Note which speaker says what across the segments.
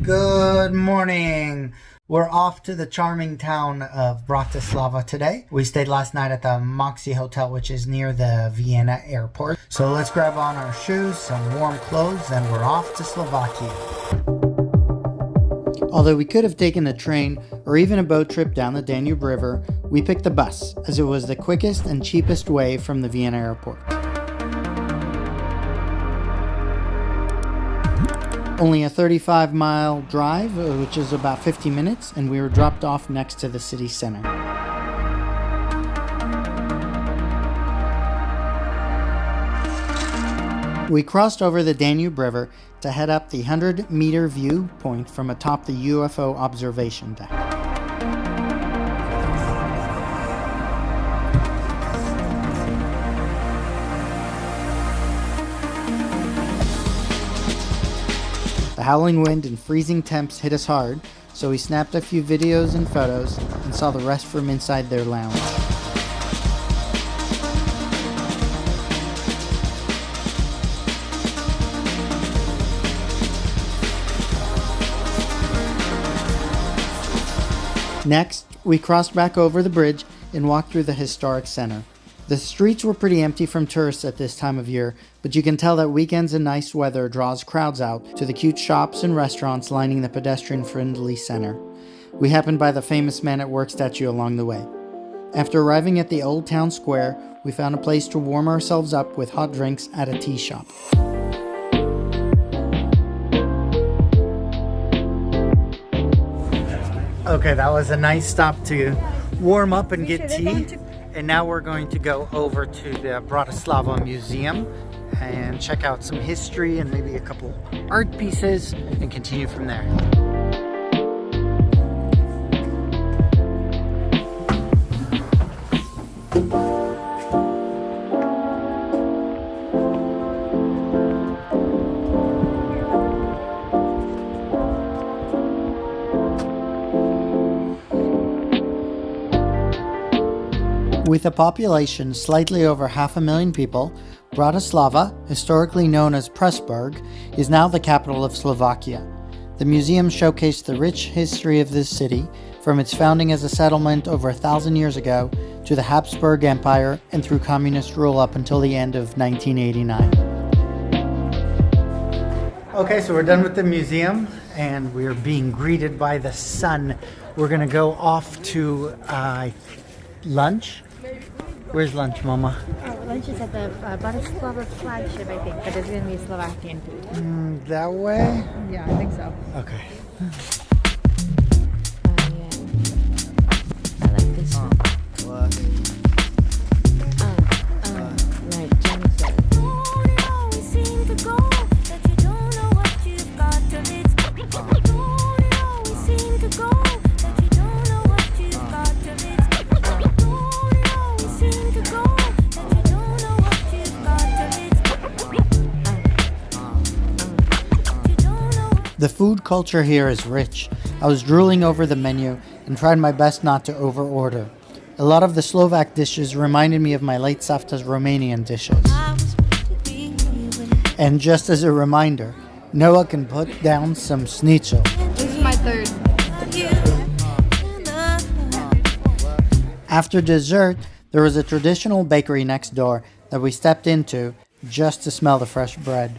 Speaker 1: Good morning. We're off to the charming town of Bratislava today. We stayed last night at the Moxie Hotel, which is near the Vienna airport. So let's grab on our shoes, some warm clothes, and we're off to Slovakia. Although we could have taken a train or even a boat trip down the Danube River, we picked the bus as it was the quickest and cheapest way from the Vienna airport. Only a 35-mile drive, which is about 50 minutes, and we were dropped off next to the city center. We crossed over the Danube River to head up the 100-meter viewpoint from atop the UFO observation deck. The howling wind and freezing temps hit us hard, so we snapped a few videos and photos and saw the rest from inside their lounge. Next, we crossed back over the bridge and walked through the historic center. The streets were pretty empty from tourists at this time of year, but you can tell that weekends and nice weather draws crowds out to the cute shops and restaurants lining the pedestrian-friendly center. We happened by the famous Man at Work statue along the way. After arriving at the old town square, we found a place to warm ourselves up with hot drinks at a tea shop. Okay, that was a nice stop to warm up and get tea. And now we're going to go over to the Bratislava Museum and check out some history and maybe a couple art pieces and continue from there. With a population slightly over 500,000 people, Bratislava, historically known as Pressburg, is now the capital of Slovakia. The museum showcased the rich history of this city, from its founding as a settlement over 1,000 years ago to the Habsburg Empire and through communist rule up until the end of 1989. Okay, so we're done with the museum and we're being greeted by the sun. We're gonna go off to lunch. Where's lunch, Mama?
Speaker 2: Lunch is at the Bratislava flagship, I think, but it's going to be Slovakian food.
Speaker 1: That way?
Speaker 2: Yeah, I think so.
Speaker 1: Okay.
Speaker 2: Yeah. I like this one. Right, Jen said.
Speaker 1: The food culture here is rich. I was drooling over the menu and tried my best not to over-order. A lot of the Slovak dishes reminded me of my late Savta's Romanian dishes. And just as a reminder, Noah can put down some schnitzel.
Speaker 2: This is my third.
Speaker 1: After dessert, there was a traditional bakery next door that we stepped into just to smell the fresh bread.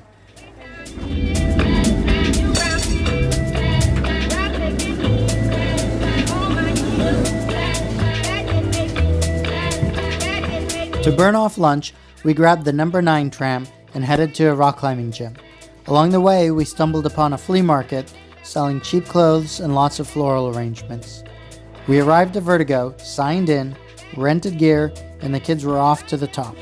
Speaker 1: To burn off lunch, we grabbed the number 9 tram and headed to a rock climbing gym. Along the way, we stumbled upon a flea market selling cheap clothes and lots of floral arrangements. We arrived at Vertigo, signed in, rented gear, and the kids were off to the top.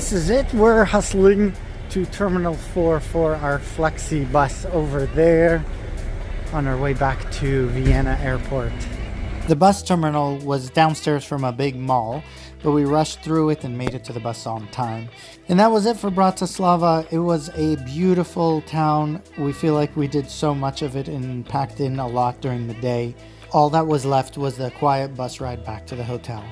Speaker 1: this is it. We're hustling to Terminal 4 for our flexi bus over there on our way back to Vienna Airport. The bus terminal was downstairs from a big mall, but we rushed through it and made it to the bus on time. And that was it for Bratislava. It was a beautiful town. We feel like we did so much of it and packed in a lot during the day. All that was left was the quiet bus ride back to the hotel.